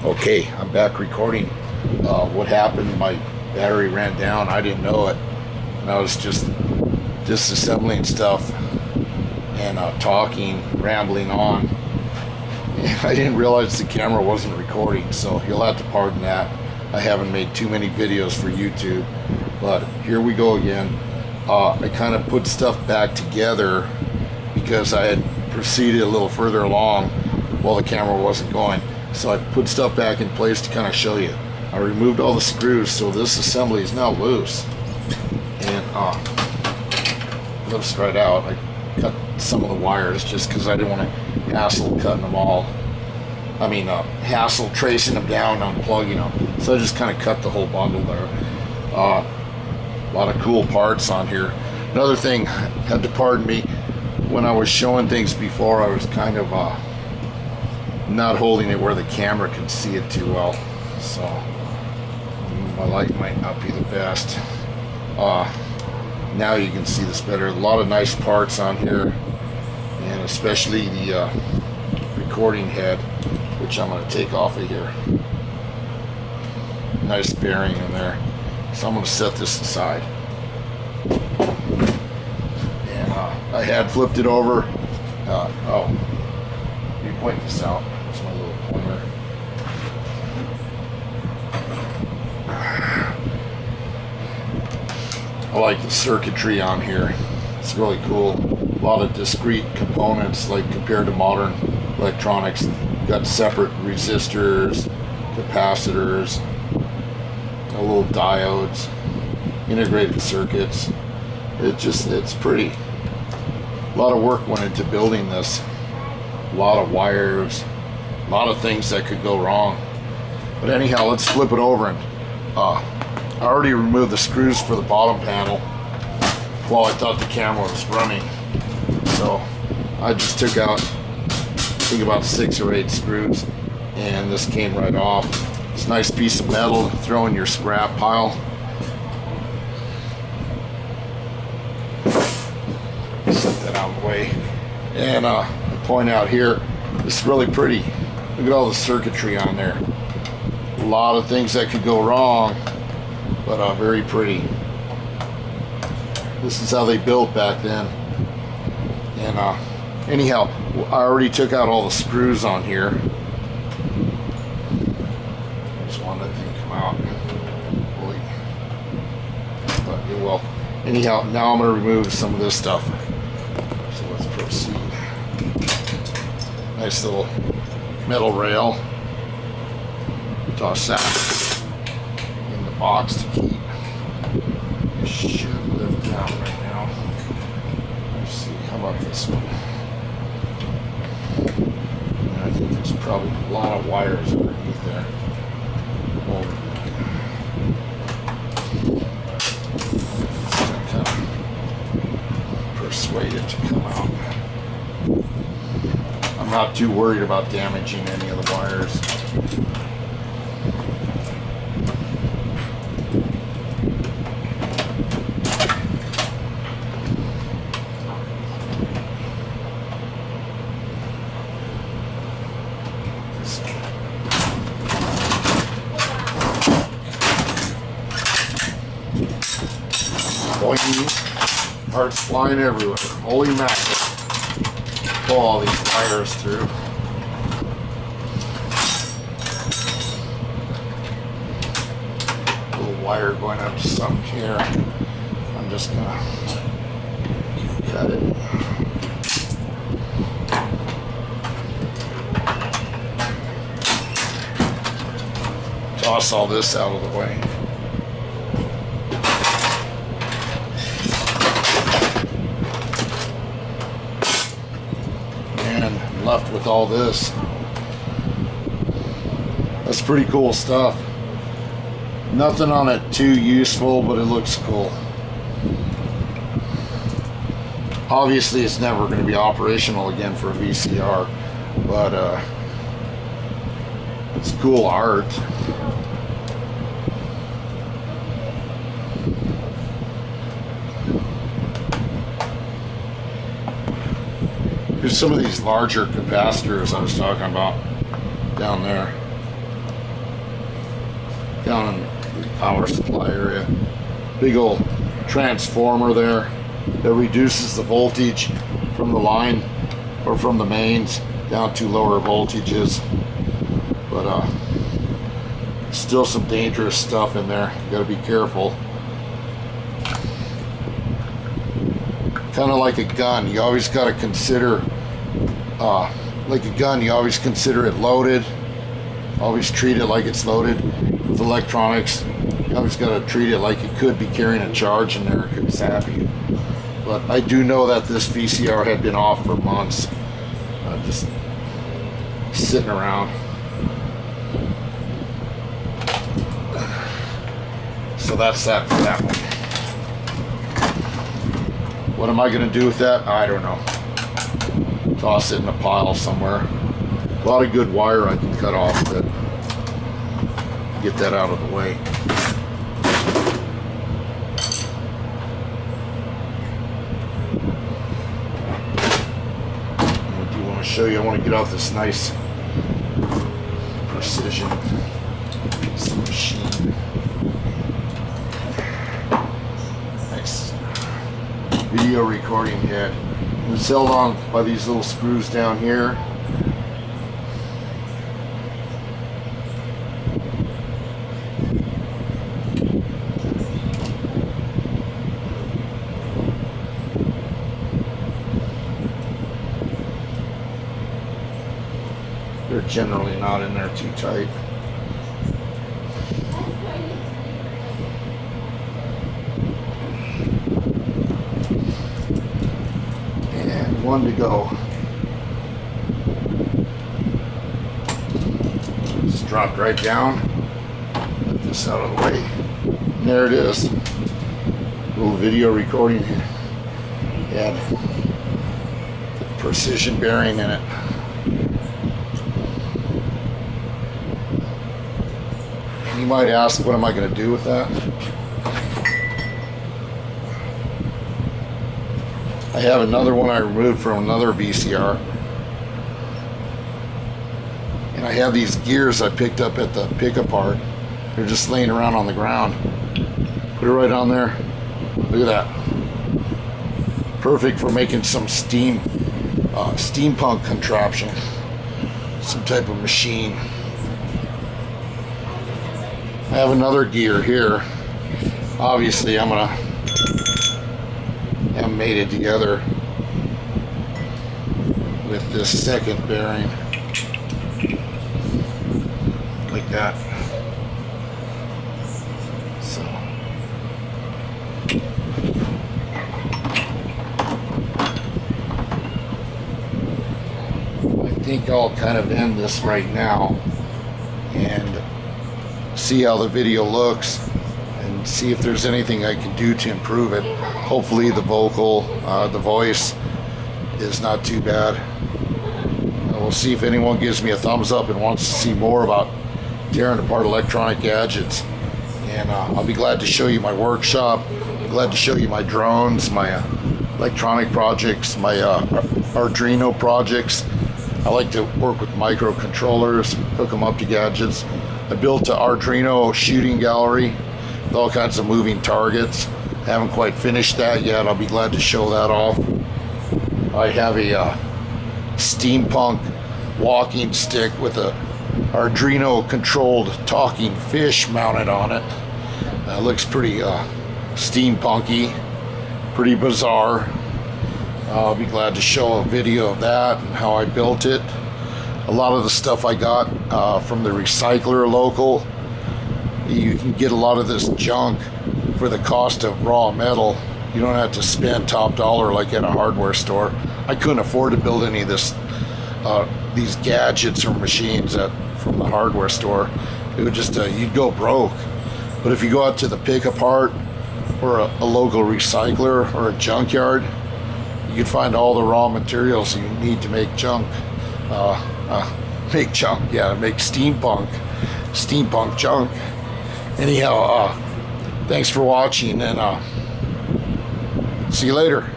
Okay, I'm back recording. What happened, my battery ran down, I didn't know it, and I was just disassembling stuff and talking, rambling on, and I didn't realize the camera wasn't recording, so you'll have to pardon that. I haven't made too many videos for YouTube, but here we go again. I kind of put stuff back together because I had proceeded a little further along while the camera wasn't going. So I put stuff back in place to kind of show you. I removed all the screws, so this assembly is now loose. And lifts right out. I cut some of the wires just because I didn't want to hassle cutting them all. Hassle tracing them down, unplugging them. So I just kind of cut the whole bundle there. A lot of cool parts on here. Another thing, had to pardon me, when I was showing things before, I was kind of not holding it where the camera can see it too well, so my light might not be the best. Now you can see this better. A lot of nice parts on here, and especially the recording head, which I'm going to take off of here. Nice bearing in there, so I'm going to set this aside. And I had flipped it over. Let me point this out. That's my little pointer. I like the circuitry on here. It's really cool. A lot of discrete components, like compared to modern electronics. You've got separate resistors, capacitors, little diodes, integrated circuits. It's pretty. A lot of work went into building this. A lot of wires, a lot of things that could go wrong. But anyhow, let's flip it over. And I already removed the screws for the bottom panel while I thought the camera was running. So I just took out, I think, about 6 or 8 screws, and this came right off. It's a nice piece of metal to throw in your scrap pile. Set that out of the way. And point out here, it's really pretty. Look at all the circuitry on there. A lot of things that could go wrong, but very pretty. This is how they built back then. And anyhow, I already took out all the screws on here. Just one that didn't come out fully, but it will. Anyhow, now I'm going to remove some of this stuff. So let's proceed. Nice little metal rail. Toss that in the box to keep. It should lift down right now. Let's see, how about this one? And I think there's probably a lot of wires underneath there. Well, just kind of persuade it to come out. I'm not too worried about damaging any of the wires. Boing, parts flying everywhere. Holy mackerel. Pull all these wires through. Little wire going up to some here. I'm just gonna cut it. Toss all this out of the way. Left with all this. That's pretty cool stuff. Nothing on it too useful, but it looks cool. Obviously it's never going to be operational again for a VCR, but it's cool art. Here's some of these larger capacitors I was talking about. down there, down in the power supply area. Big old transformer there that reduces the voltage from the line or from the mains down to lower voltages. But still some dangerous stuff in there. You got to be careful. Kind of like a gun, you always got to consider, like a gun, you always consider it loaded. Always treat it like it's loaded. With electronics, you always got to treat it like you could be carrying a charge in there. It could zap you. But I do know that this VCR had been off for months, just sitting around. So that's that for that one. What am I going to do with that? I don't know. Toss it in a pile somewhere. A lot of good wire I can cut off that. Get that out of the way. I do want to show you. I want to get out this nice precision machine. Nice video recording head. It's held on by these little screws down here. They're generally not in there too tight. And one to go. Just dropped right down. Let this out of the way. And there it is. Little video recording. Yeah. Precision bearing in it. You might ask, what am I going to do with that? I have another one I removed from another VCR. And I have these gears I picked up at the pick-apart. They're just laying around on the ground. Put it right on there. Look at that. Perfect for making some steampunk contraption. Some type of machine. I have another gear here. Obviously, I'm gonna have mated together with this second bearing, like that. So, I think I'll kind of end this right now and see how the video looks and see if there's anything I can do to improve it. Hopefully the the voice is not too bad. We'll see if anyone gives me a thumbs up and wants to see more about tearing apart electronic gadgets. And I'll be glad to show you my workshop. I'm glad to show you my drones, my electronic projects, my Arduino projects. I like to work with microcontrollers, hook them up to gadgets. I built an Arduino shooting gallery with all kinds of moving targets. I haven't quite finished that yet. I'll be glad to show that off. I have a steampunk walking stick with a Arduino controlled talking fish mounted on it. Looks pretty steampunky, pretty bizarre. I'll be glad to show a video of that and how I built it. A lot of the stuff I got from the recycler local. You can get a lot of this junk for the cost of raw metal. You don't have to spend top dollar like at a hardware store. I couldn't afford to build any of this, these gadgets or machines from the hardware store. It would just, you'd go broke. But if you go out to the pick-apart or a local recycler or a junkyard, you can find all the raw materials you need to make junk. Make steampunk junk. Anyhow, thanks for watching, and see you later.